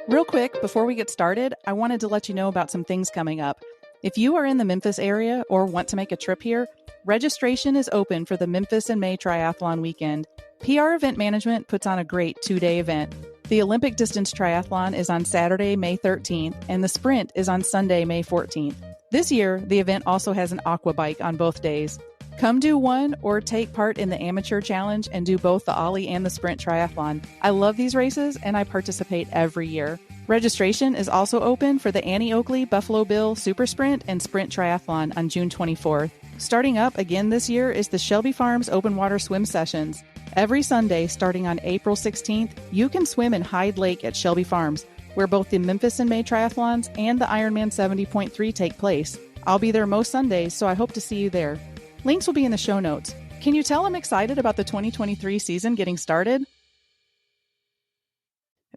Real quick, before we get started, I wanted to let you know about some things coming up. If you are in the Memphis area or want to make a trip here, registration is open for the Memphis in May Triathlon weekend. PR Event Management puts on a great 2-day event. The Olympic Distance Triathlon is on Saturday, May 13th, and the Sprint is on Sunday, May 14th. This year, the event also has an aqua bike on both days. Come do one or take part in the Amateur Challenge and do both the Ollie and the Sprint Triathlon. I love these races and I participate every year. Registration is also open for the Annie Oakley Buffalo Bill Super Sprint and Sprint Triathlon on June 24th. Starting up again this year is the Shelby Farms Open Water Swim Sessions. Every Sunday, starting on April 16th, you can swim in Hyde Lake at Shelby Farms, where both the Memphis in May Triathlons and the Ironman 70.3 take place. I'll be there most Sundays, so I hope to see you there. Links will be in the show notes. Can you tell I'm excited about the 2023 season getting started?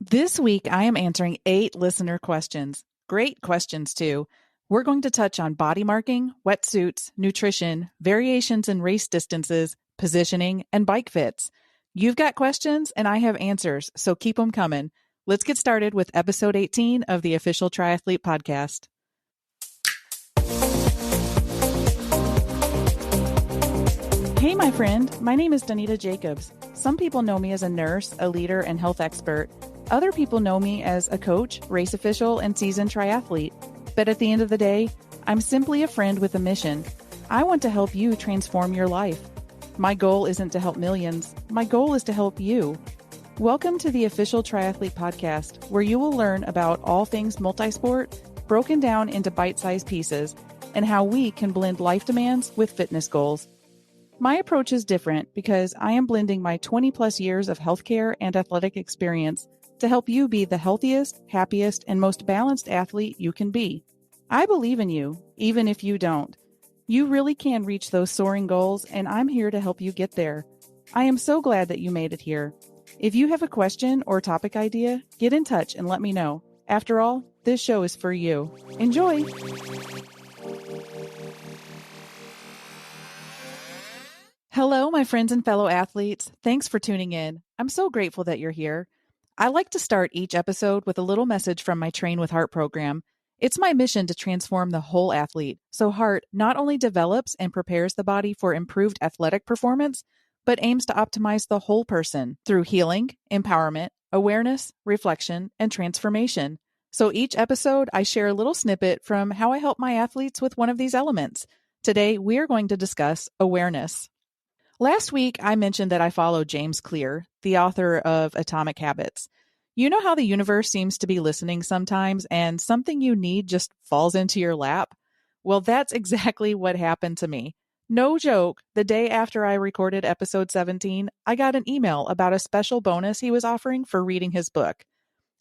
This week, I am answering 8 listener questions. Great questions, too. We're going to touch on body marking, wetsuits, nutrition, variations in race distances, positioning, and bike fits. You've got questions, and I have answers, so keep them coming. Let's get started with episode 18 of the Official Triathlete Podcast. Hey, my friend. My name is Donita Jacobs. Some people know me as a nurse, a leader, and health expert. Other people know me as a coach, race official, and seasoned triathlete. But at the end of the day, I'm simply a friend with a mission. I want to help you transform your life. My goal isn't to help millions. My goal is to help you. Welcome to the Official Triathlete Podcast, where you will learn about all things multisport, broken down into bite-sized pieces, and how we can blend life demands with fitness goals. My approach is different because I am blending my 20-plus years of healthcare and athletic experience to help you be the healthiest, happiest, and most balanced athlete you can be. I believe in you, even if you don't. You really can reach those soaring goals, and I'm here to help you get there. I am so glad that you made it here. If you have a question or topic idea, get in touch and let me know. After all, this show is for you. Enjoy! Hello, my friends and fellow athletes. Thanks for tuning in. I'm so grateful that you're here. I like to start each episode with a little message from my Train with Heart program. It's my mission to transform the whole athlete, so Heart not only develops and prepares the body for improved athletic performance, but aims to optimize the whole person through healing, empowerment, awareness, reflection, and transformation. So each episode, I share a little snippet from how I help my athletes with one of these elements. Today, we are going to discuss awareness. Last week, I mentioned that I follow James Clear, the author of Atomic Habits. You know how the universe seems to be listening sometimes and something you need just falls into your lap? Well, that's exactly what happened to me. No joke, the day after I recorded episode 17, I got an email about a special bonus he was offering for reading his book.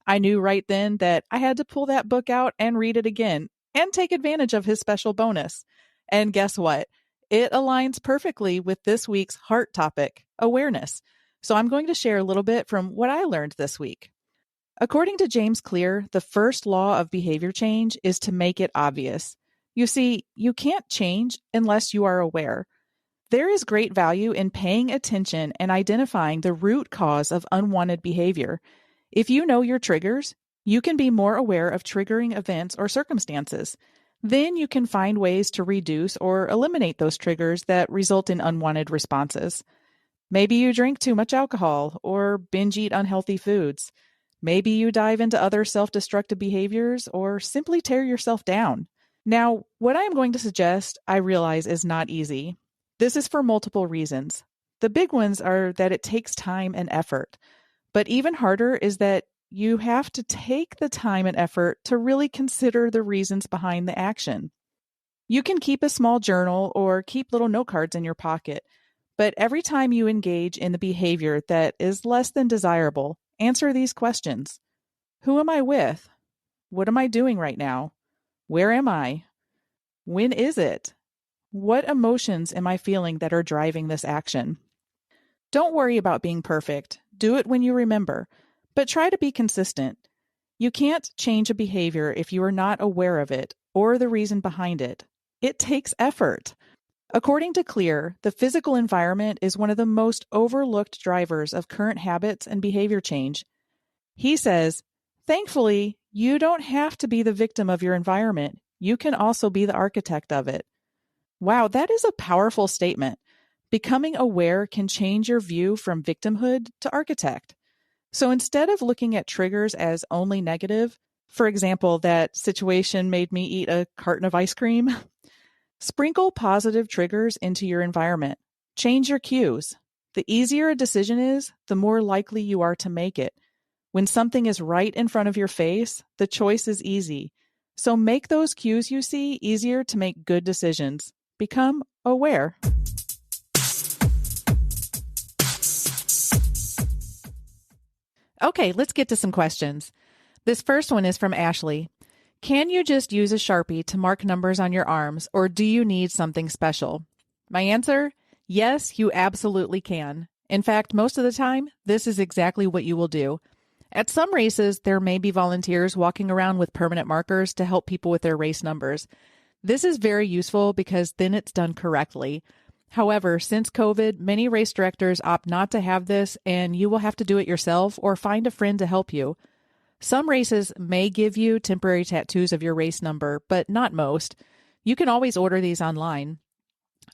I knew right then that I had to pull that book out and read it again and take advantage of his special bonus. And guess what? It aligns perfectly with this week's heart topic, awareness. So I'm going to share a little bit from what I learned this week. According to James Clear, the first law of behavior change is to make it obvious. You see, you can't change unless you are aware. There is great value in paying attention and identifying the root cause of unwanted behavior. If you know your triggers, you can be more aware of triggering events or circumstances. Then you can find ways to reduce or eliminate those triggers that result in unwanted responses. Maybe you drink too much alcohol or binge eat unhealthy foods. Maybe you dive into other self-destructive behaviors or simply tear yourself down. Now, what I am going to suggest, I realize is not easy. This is for multiple reasons. The big ones are that it takes time and effort. But even harder is that you have to take the time and effort to really consider the reasons behind the action. You can keep a small journal or keep little note cards in your pocket, but every time you engage in the behavior that is less than desirable, answer these questions. Who am I with? What am I doing right now? Where am I? When is it? What emotions am I feeling that are driving this action? Don't worry about being perfect. Do it when you remember. But try to be consistent. You can't change a behavior if you are not aware of it or the reason behind it. It takes effort. According to Clear, the physical environment is one of the most overlooked drivers of current habits and behavior change. He says, Thankfully, you don't have to be the victim of your environment. You can also be the architect of it. Wow, that is a powerful statement. Becoming aware can change your view from victimhood to architect. So instead of looking at triggers as only negative, for example, that situation made me eat a carton of ice cream, sprinkle positive triggers into your environment. Change your cues. The easier a decision is, the more likely you are to make it. When something is right in front of your face, the choice is easy. So make those cues you see easier to make good decisions. Become aware. Okay, let's get to some questions. This first one is from Ashley. Can you just use a Sharpie to mark numbers on your arms, or do you need something special? My answer? Yes, you absolutely can. In fact, most of the time, this is exactly what you will do. At some races, there may be volunteers walking around with permanent markers to help people with their race numbers. This is very useful because then it's done correctly. However, since COVID, many race directors opt not to have this, and you will have to do it yourself or find a friend to help you. Some races may give you temporary tattoos of your race number, but not most. You can always order these online.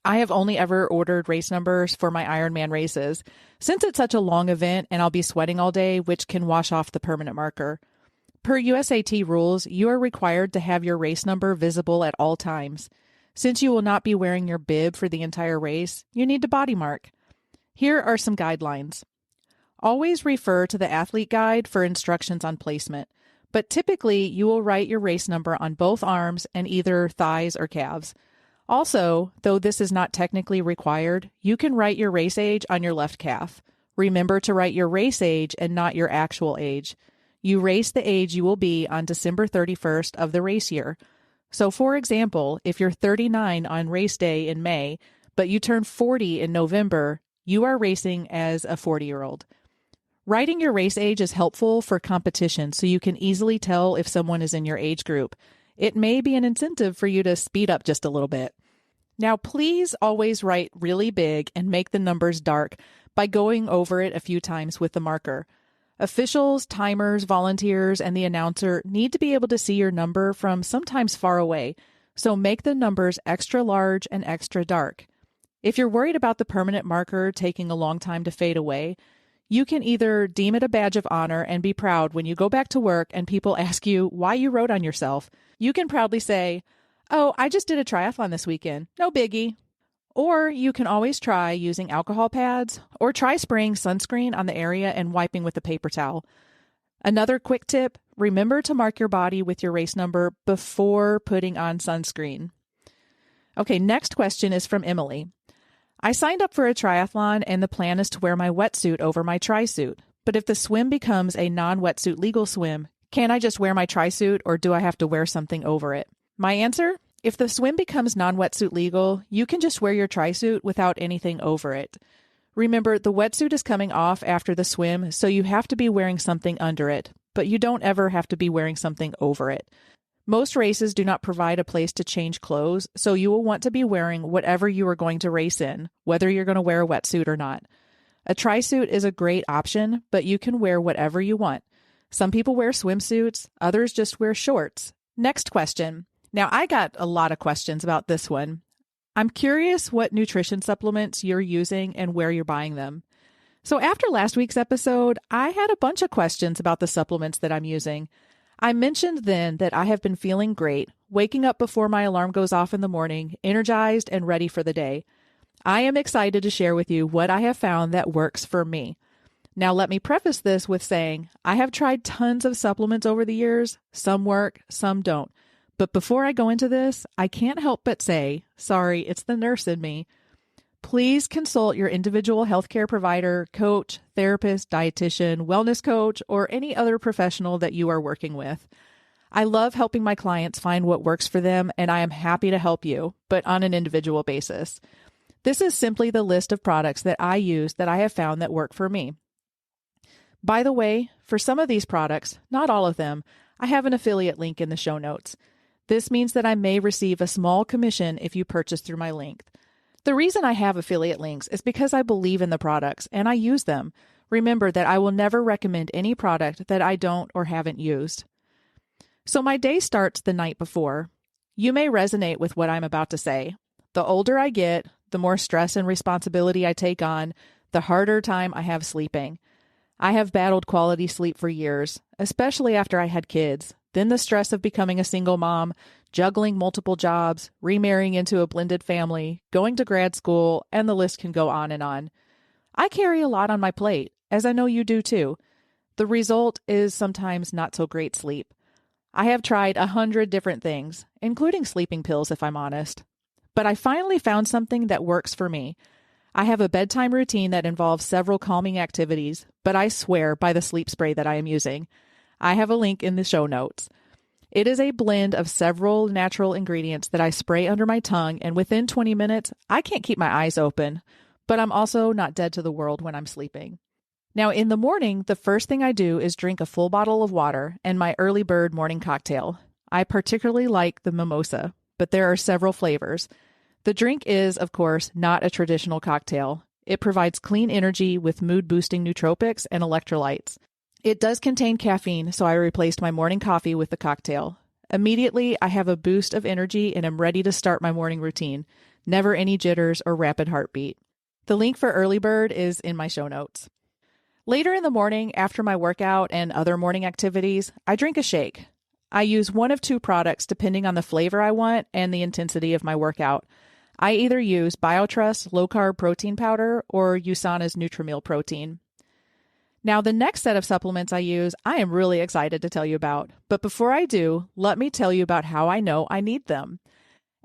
I have only ever ordered race numbers for my Ironman races, since it's such a long event and I'll be sweating all day, which can wash off the permanent marker. Per USAT rules, you are required to have your race number visible at all times. Since you will not be wearing your bib for the entire race, you need to body mark. Here are some guidelines. Always refer to the athlete guide for instructions on placement, but typically you will write your race number on both arms and either thighs or calves. Also, though this is not technically required, you can write your race age on your left calf. Remember to write your race age and not your actual age. You race the age you will be on December 31st of the race year. So, for example, if you're 39 on race day in May, but you turn 40 in November, you are racing as a 40-year-old. Writing your race age is helpful for competition so you can easily tell if someone is in your age group. It may be an incentive for you to speed up just a little bit. Now, please always write really big and make the numbers dark by going over it a few times with the marker. Officials, timers, volunteers, and the announcer need to be able to see your number from sometimes far away, so make the numbers extra large and extra dark. If you're worried about the permanent marker taking a long time to fade away, you can either deem it a badge of honor and be proud when you go back to work and people ask you why you wrote on yourself. You can proudly say, "Oh, I just did a triathlon this weekend. No biggie." Or you can always try using alcohol pads or try spraying sunscreen on the area and wiping with a paper towel. Another quick tip, remember to mark your body with your race number before putting on sunscreen. Okay, next question is from Emily. I signed up for a triathlon and the plan is to wear my wetsuit over my tri-suit. But if the swim becomes a non-wetsuit legal swim, can I just wear my tri-suit or do I have to wear something over it? My answer? If the swim becomes non-wetsuit legal, you can just wear your tri-suit without anything over it. Remember, the wetsuit is coming off after the swim, so you have to be wearing something under it, but you don't ever have to be wearing something over it. Most races do not provide a place to change clothes, so you will want to be wearing whatever you are going to race in, whether you're going to wear a wetsuit or not. A tri-suit is a great option, but you can wear whatever you want. Some people wear swimsuits, others just wear shorts. Next question. Now, I got a lot of questions about this one. I'm curious what nutrition supplements you're using and where you're buying them. So after last week's episode, I had a bunch of questions about the supplements that I'm using. I mentioned then that I have been feeling great, waking up before my alarm goes off in the morning, energized and ready for the day. I am excited to share with you what I have found that works for me. Now, let me preface this with saying I have tried tons of supplements over the years. Some work, some don't. But before I go into this, I can't help but say, sorry, it's the nurse in me. Please consult your individual healthcare provider, coach, therapist, dietitian, wellness coach, or any other professional that you are working with. I love helping my clients find what works for them, and I am happy to help you, but on an individual basis. This is simply the list of products that I use that I have found that work for me. By the way, for some of these products, not all of them, I have an affiliate link in the show notes. This means that I may receive a small commission if you purchase through my link. The reason I have affiliate links is because I believe in the products and I use them. Remember that I will never recommend any product that I don't or haven't used. So my day starts the night before. You may resonate with what I'm about to say. The older I get, the more stress and responsibility I take on, the harder time I have sleeping. I have battled quality sleep for years, especially after I had kids. Then the stress of becoming a single mom, juggling multiple jobs, remarrying into a blended family, going to grad school, and the list can go on and on. I carry a lot on my plate, as I know you do too. The result is sometimes not so great sleep. I have tried 100 different things, including sleeping pills if I'm honest. But I finally found something that works for me. I have a bedtime routine that involves several calming activities, but I swear by the sleep spray that I am using. I have a link in the show notes. It is a blend of several natural ingredients that I spray under my tongue, and within 20 minutes, I can't keep my eyes open, but I'm also not dead to the world when I'm sleeping. Now, in the morning, the first thing I do is drink a full bottle of water and my early bird morning cocktail. I particularly like the mimosa, but there are several flavors. The drink is, of course, not a traditional cocktail. It provides clean energy with mood-boosting nootropics and electrolytes. It does contain caffeine, so I replaced my morning coffee with the cocktail. Immediately, I have a boost of energy and am ready to start my morning routine. Never any jitters or rapid heartbeat. The link for Early Bird is in my show notes. Later in the morning, after my workout and other morning activities, I drink a shake. I use one of two products depending on the flavor I want and the intensity of my workout. I either use BioTrust low-carb protein powder or USANA's Nutrimeal protein. Now, the next set of supplements I use, I am really excited to tell you about. But before I do, let me tell you about how I know I need them.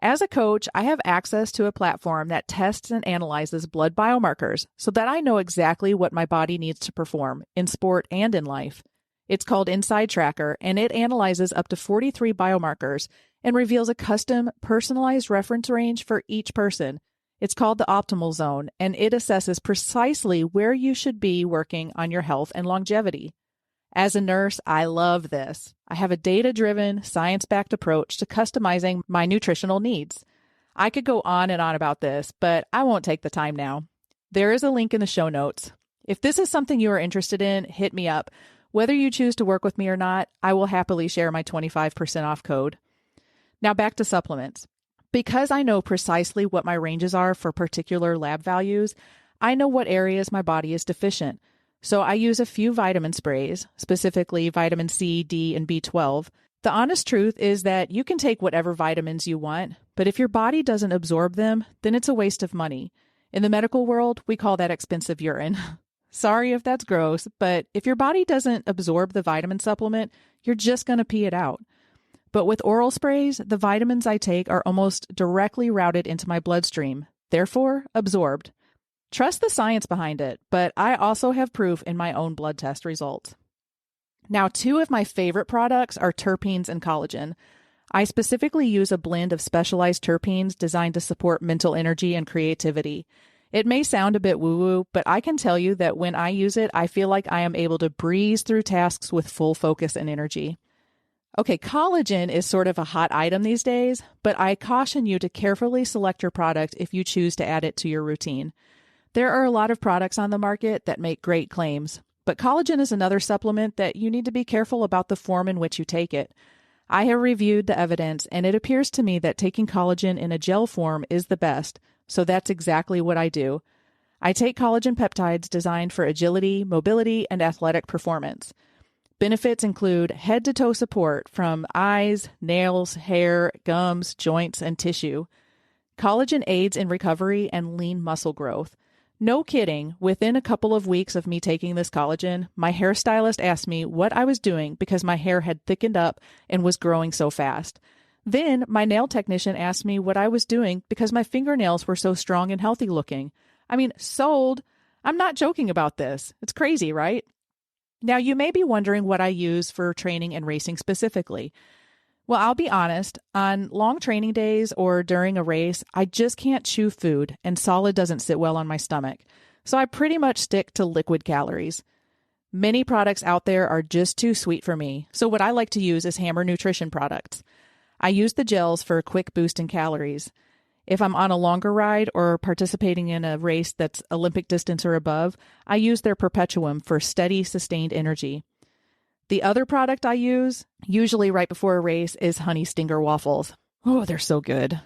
As a coach, I have access to a platform that tests and analyzes blood biomarkers so that I know exactly what my body needs to perform in sport and in life. It's called Inside Tracker, and it analyzes up to 43 biomarkers and reveals a custom, personalized reference range for each person. It's called the optimal zone, and it assesses precisely where you should be working on your health and longevity. As a nurse, I love this. I have a data-driven, science-backed approach to customizing my nutritional needs. I could go on and on about this, but I won't take the time now. There is a link in the show notes. If this is something you are interested in, hit me up. Whether you choose to work with me or not, I will happily share my 25% off code. Now back to supplements. Because I know precisely what my ranges are for particular lab values, I know what areas my body is deficient. So I use a few vitamin sprays, specifically vitamin C, D, and B12. The honest truth is that you can take whatever vitamins you want, but if your body doesn't absorb them, then it's a waste of money. In the medical world, we call that expensive urine. Sorry if that's gross, but if your body doesn't absorb the vitamin supplement, you're just going to pee it out. But with oral sprays, the vitamins I take are almost directly routed into my bloodstream, therefore absorbed. Trust the science behind it, but I also have proof in my own blood test results. Now, two of my favorite products are terpenes and collagen. I specifically use a blend of specialized terpenes designed to support mental energy and creativity. It may sound a bit woo-woo, but I can tell you that when I use it, I feel like I am able to breeze through tasks with full focus and energy. Okay, collagen is sort of a hot item these days, but I caution you to carefully select your product if you choose to add it to your routine. There are a lot of products on the market that make great claims, but collagen is another supplement that you need to be careful about the form in which you take it. I have reviewed the evidence, and it appears to me that taking collagen in a gel form is the best, so that's exactly what I do. I take collagen peptides designed for agility, mobility, and athletic performance. Benefits include head-to-toe support from eyes, nails, hair, gums, joints, and tissue. Collagen aids in recovery and lean muscle growth. No kidding, within a couple of weeks of me taking this collagen, my hairstylist asked me what I was doing because my hair had thickened up and was growing so fast. Then my nail technician asked me what I was doing because my fingernails were so strong and healthy looking. I mean, sold. I'm not joking about this. It's crazy, right? Now, you may be wondering what I use for training and racing specifically. Well, I'll be honest, on long training days or during a race, I just can't chew food and solid doesn't sit well on my stomach. So I pretty much stick to liquid calories. Many products out there are just too sweet for me. So what I like to use is Hammer Nutrition products. I use the gels for a quick boost in calories. If I'm on a longer ride or participating in a race that's Olympic distance or above, I use their Perpetuum for steady, sustained energy. The other product I use, usually right before a race, is Honey Stinger waffles. Oh, they're so good.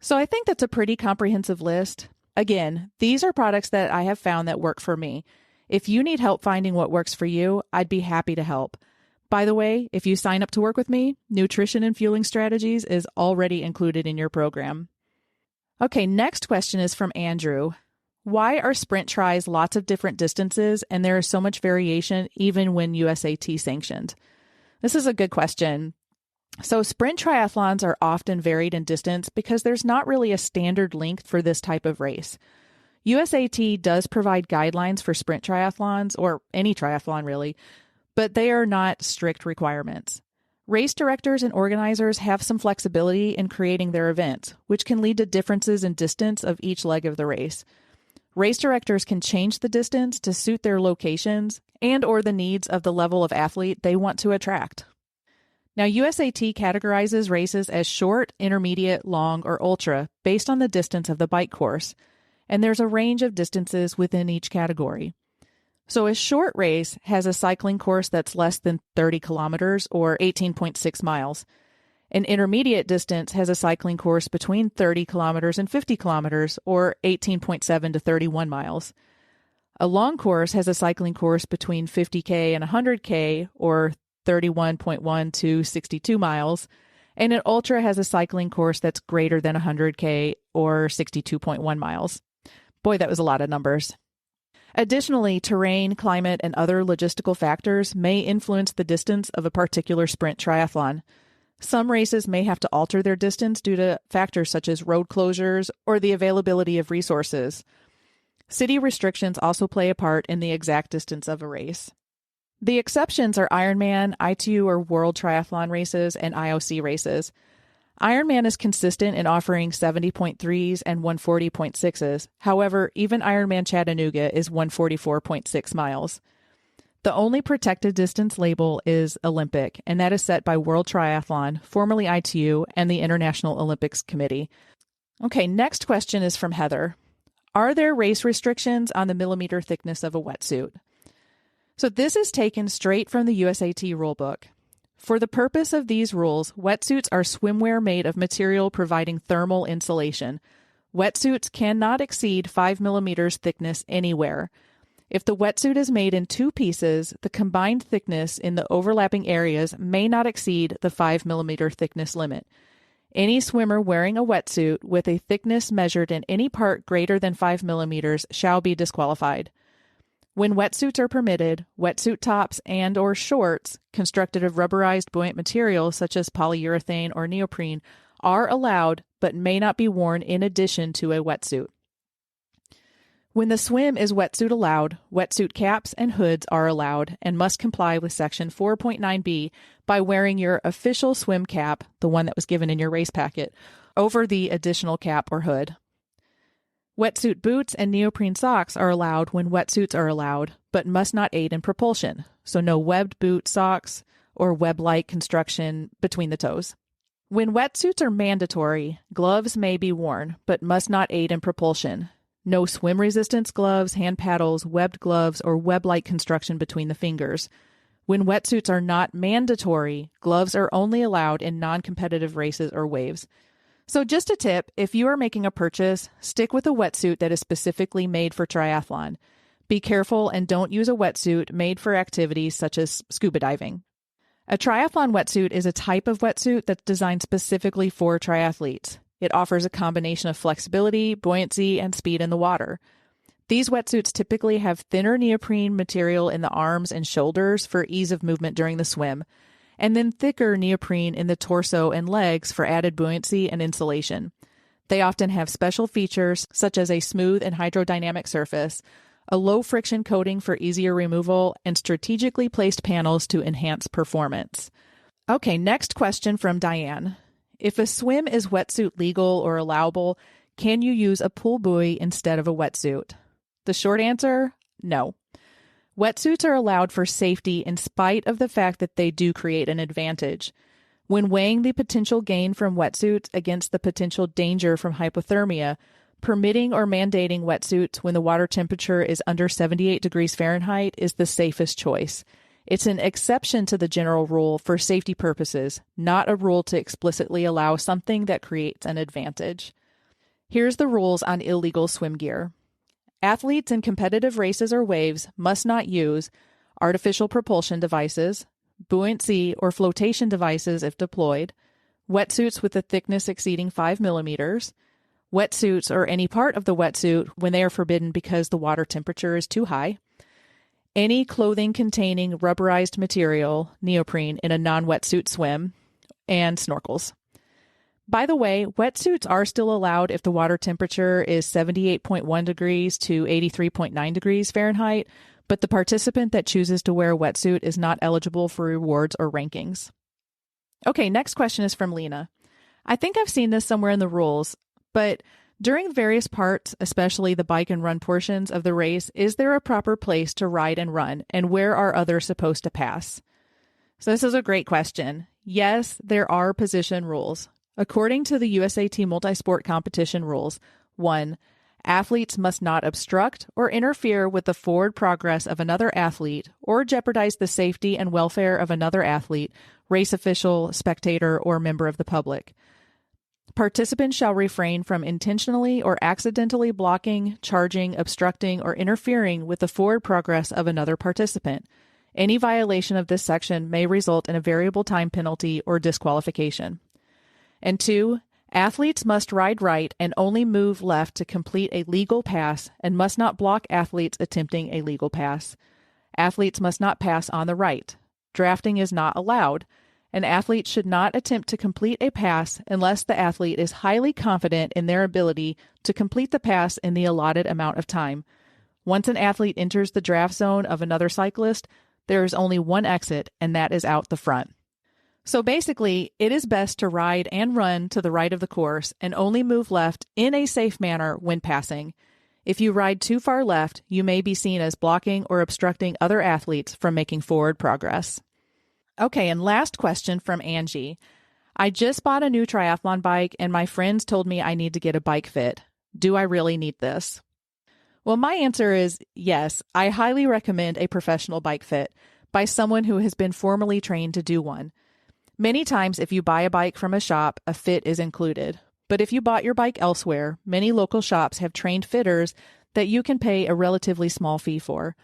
So I think that's a pretty comprehensive list. Again, these are products that I have found that work for me. If you need help finding what works for you, I'd be happy to help. By the way, if you sign up to work with me, nutrition and fueling strategies is already included in your program. Okay, next question is from Andrew. Why are sprint tries lots of different distances and there is so much variation even when USAT sanctioned? This is a good question. So sprint triathlons are often varied in distance because there's not really a standard length for this type of race. USAT does provide guidelines for sprint triathlons, or any triathlon really, but they are not strict requirements. Race directors and organizers have some flexibility in creating their events, which can lead to differences in distance of each leg of the race. Race directors can change the distance to suit their locations and or the needs of the level of athlete they want to attract. Now, USAT categorizes races as short, intermediate, long, or ultra based on the distance of the bike course, and there's a range of distances within each category. So a short race has a cycling course that's less than 30 kilometers or 18.6 miles. An intermediate distance has a cycling course between 30 kilometers and 50 kilometers or 18.7 to 31 miles. A long course has a cycling course between 50K and 100K or 31.1 to 62 miles, and an ultra has a cycling course that's greater than 100K or 62.1 miles. Boy, that was a lot of numbers. Additionally, terrain, climate, and other logistical factors may influence the distance of a particular sprint triathlon. Some races may have to alter their distance due to factors such as road closures or the availability of resources. City restrictions also play a part in the exact distance of a race. The exceptions are Ironman, ITU or World Triathlon races, and IOC races. Ironman is consistent in offering 70.3s and 140.6s. However, even Ironman Chattanooga is 144.6 miles. The only protected distance label is Olympic, and that is set by World Triathlon, formerly ITU, and the International Olympics Committee. Okay, next question is from Heather. Are there race restrictions on the millimeter thickness of a wetsuit? So this is taken straight from the USAT rulebook. For the purpose of these rules, wetsuits are swimwear made of material providing thermal insulation. Wetsuits cannot exceed 5 millimeters thickness anywhere. If the wetsuit is made in two pieces, the combined thickness in the overlapping areas may not exceed the 5 millimeter thickness limit. Any swimmer wearing a wetsuit with a thickness measured in any part greater than 5 millimeters shall be disqualified. When wetsuits are permitted, wetsuit tops and or shorts constructed of rubberized buoyant material such as polyurethane or neoprene are allowed but may not be worn in addition to a wetsuit. When the swim is wetsuit allowed, wetsuit caps and hoods are allowed and must comply with Section 4.9b by wearing your official swim cap, the one that was given in your race packet, over the additional cap or hood. Wetsuit boots and neoprene socks are allowed when wetsuits are allowed, but must not aid in propulsion, so no webbed boot socks or web-like construction between the toes. When wetsuits are mandatory, gloves may be worn, but must not aid in propulsion. No swim resistance gloves, hand paddles, webbed gloves, or web-like construction between the fingers. When wetsuits are not mandatory, gloves are only allowed in non-competitive races or waves. So just a tip, if you are making a purchase, stick with a wetsuit that is specifically made for triathlon. Be careful and don't use a wetsuit made for activities such as scuba diving. A triathlon wetsuit is a type of wetsuit that's designed specifically for triathletes. It offers a combination of flexibility, buoyancy, and speed in the water. These wetsuits typically have thinner neoprene material in the arms and shoulders for ease of movement during the swim, and then thicker neoprene in the torso and legs for added buoyancy and insulation. They often have special features such as a smooth and hydrodynamic surface, a low-friction coating for easier removal, and strategically placed panels to enhance performance. Okay, next question from Diane. If a swim is wetsuit legal or allowable, can you use a pool buoy instead of a wetsuit? The short answer, no. Wetsuits are allowed for safety in spite of the fact that they do create an advantage. When weighing the potential gain from wetsuits against the potential danger from hypothermia, permitting or mandating wetsuits when the water temperature is under 78 degrees Fahrenheit is the safest choice. It's an exception to the general rule for safety purposes, not a rule to explicitly allow something that creates an advantage. Here's the rules on illegal swim gear. Athletes in competitive races or waves must not use artificial propulsion devices, buoyancy or flotation devices if deployed, wetsuits with a thickness exceeding 5 millimeters, wetsuits or any part of the wetsuit when they are forbidden because the water temperature is too high, any clothing containing rubberized material, neoprene, in a non-wetsuit swim, and snorkels. By the way, wetsuits are still allowed if the water temperature is 78.1 degrees to 83.9 degrees Fahrenheit, but the participant that chooses to wear a wetsuit is not eligible for rewards or rankings. Okay, next question is from Lena. I think I've seen this somewhere in the rules, but during various parts, especially the bike and run portions of the race, is there a proper place to ride and run, and where are others supposed to pass? So this is a great question. Yes, there are position rules. According to the USAT Multisport Competition Rules, 1. Athletes must not obstruct or interfere with the forward progress of another athlete or jeopardize the safety and welfare of another athlete, race official, spectator, or member of the public. Participants shall refrain from intentionally or accidentally blocking, charging, obstructing, or interfering with the forward progress of another participant. Any violation of this section may result in a variable time penalty or disqualification. And 2, athletes must ride right and only move left to complete a legal pass and must not block athletes attempting a legal pass. Athletes must not pass on the right. Drafting is not allowed. An athlete should not attempt to complete a pass unless the athlete is highly confident in their ability to complete the pass in the allotted amount of time. Once an athlete enters the draft zone of another cyclist, there is only one exit, and that is out the front. So basically, it is best to ride and run to the right of the course and only move left in a safe manner when passing. If you ride too far left, you may be seen as blocking or obstructing other athletes from making forward progress. Okay, and last question from Angie. I just bought a new triathlon bike and my friends told me I need to get a bike fit. Do I really need this? Well, my answer is yes. I highly recommend a professional bike fit by someone who has been formally trained to do one. Many times, if you buy a bike from a shop, a fit is included. But if you bought your bike elsewhere, many local shops have trained fitters that you can pay a relatively small fee for.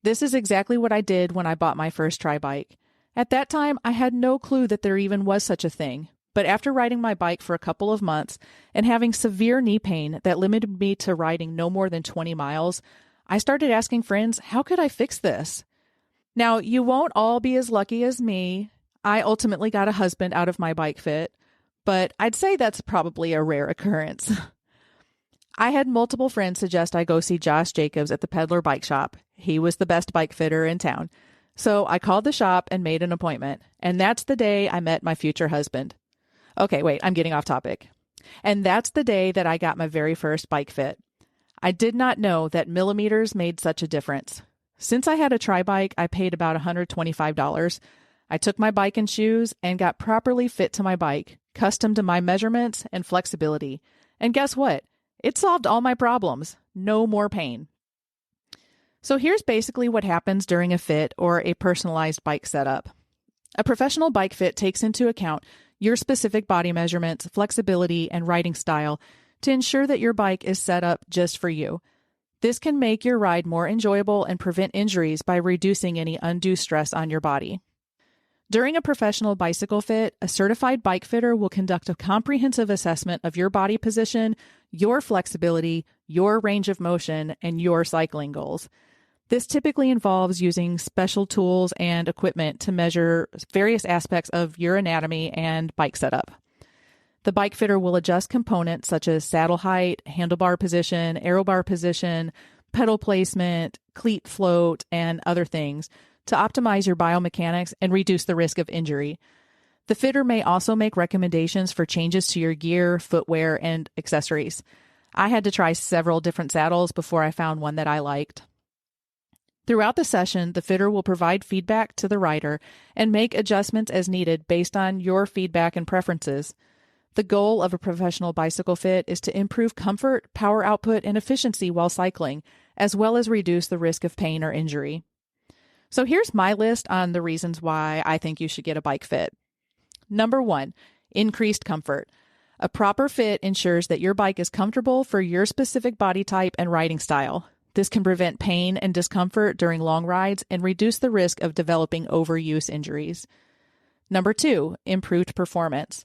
This is exactly what I did when I bought my first tri bike. At that time, I had no clue that there even was such a thing. But after riding my bike for a couple of months and having severe knee pain that limited me to riding no more than 20 miles, I started asking friends, how could I fix this? Now, you won't all be as lucky as me. I ultimately got a husband out of my bike fit, but I'd say that's probably a rare occurrence. I had multiple friends suggest I go see Josh Jacobs at the Peddler Bike Shop. He was the best bike fitter in town. So I called the shop and made an appointment, and that's the day I met my future husband. Okay, wait, I'm getting off topic. And that's the day that I got my very first bike fit. I did not know that millimeters made such a difference. Since I had a tri bike, I paid about $125. I took my bike and shoes and got properly fit to my bike, custom to my measurements and flexibility. And guess what? It solved all my problems. No more pain. So here's basically what happens during a fit or a personalized bike setup. A professional bike fit takes into account your specific body measurements, flexibility, and riding style to ensure that your bike is set up just for you. This can make your ride more enjoyable and prevent injuries by reducing any undue stress on your body. During a professional bicycle fit, a certified bike fitter will conduct a comprehensive assessment of your body position, your flexibility, your range of motion, and your cycling goals. This typically involves using special tools and equipment to measure various aspects of your anatomy and bike setup. The bike fitter will adjust components such as saddle height, handlebar position, aero bar position, pedal placement, cleat float, and other things to optimize your biomechanics and reduce the risk of injury. The fitter may also make recommendations for changes to your gear, footwear, and accessories. I had to try several different saddles before I found one that I liked. Throughout the session, the fitter will provide feedback to the rider and make adjustments as needed based on your feedback and preferences. The goal of a professional bicycle fit is to improve comfort, power output, and efficiency while cycling, as well as reduce the risk of pain or injury. So here's my list on the reasons why I think you should get a bike fit. Number 1, increased comfort. A proper fit ensures that your bike is comfortable for your specific body type and riding style. This can prevent pain and discomfort during long rides and reduce the risk of developing overuse injuries. Number 2, improved performance.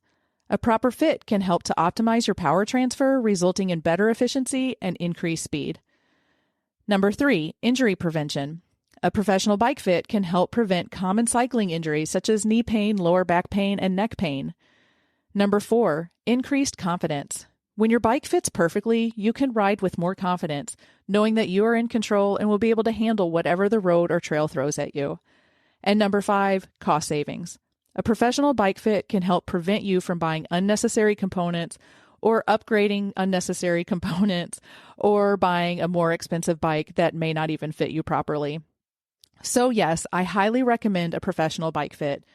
A proper fit can help to optimize your power transfer, resulting in better efficiency and increased speed. Number 3, injury prevention. A professional bike fit can help prevent common cycling injuries such as knee pain, lower back pain, and neck pain. Number 4, increased confidence. When your bike fits perfectly, you can ride with more confidence, knowing that you are in control and will be able to handle whatever the road or trail throws at you. And number 5, cost savings. A professional bike fit can help prevent you from buying unnecessary components or upgrading unnecessary components or buying a more expensive bike that may not even fit you properly. So yes, I highly recommend a professional bike fit.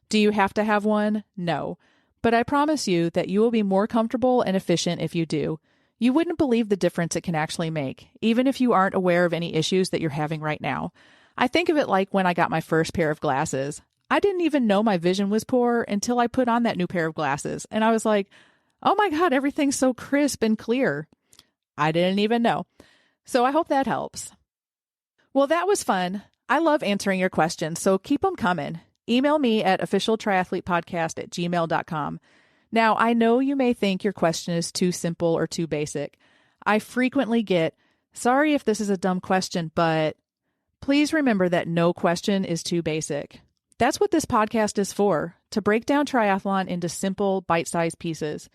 Do you have to have one? No. But I promise you that you will be more comfortable and efficient if you do. You wouldn't believe the difference it can actually make, even if you aren't aware of any issues that you're having right now. I think of it like when I got my first pair of glasses. I didn't even know my vision was poor until I put on that new pair of glasses. And I was like, oh my God, everything's so crisp and clear. I didn't even know. So I hope that helps. Well, that was fun. I love answering your questions, so keep them coming. Email me at officialtriathletepodcast@gmail.com. Now, I know you may think your question is too simple or too basic. I frequently get, sorry if this is a dumb question, but please remember that no question is too basic. That's what this podcast is for, to break down triathlon into simple, bite-sized pieces.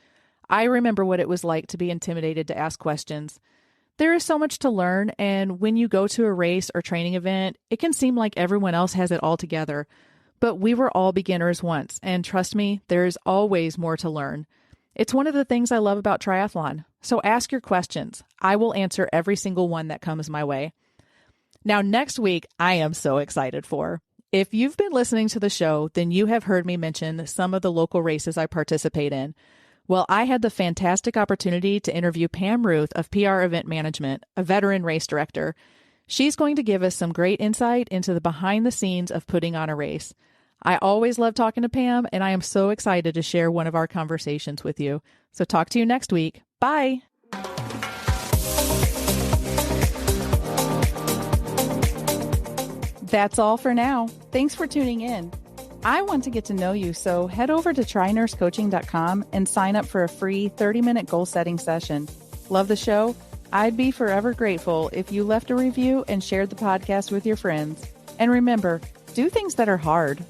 I remember what it was like to be intimidated to ask questions. There is so much to learn, and when you go to a race or training event, it can seem like everyone else has it all together. But we were all beginners once, and trust me, there's always more to learn. It's one of the things I love about triathlon. So ask your questions. I will answer every single one that comes my way. Now, next week, I am so excited for. If you've been listening to the show, then you have heard me mention some of the local races I participate in. Well, I had the fantastic opportunity to interview Pam Ruth of PR Event Management, a veteran race director. She's going to give us some great insight into the behind the scenes of putting on a race. I always love talking to Pam, and I am so excited to share one of our conversations with you. So talk to you next week. Bye. That's all for now. Thanks for tuning in. I want to get to know you, so head over to trynursecoaching.com and sign up for a free 30-minute goal-setting session. Love the show? I'd be forever grateful if you left a review and shared the podcast with your friends. And remember, do things that are hard.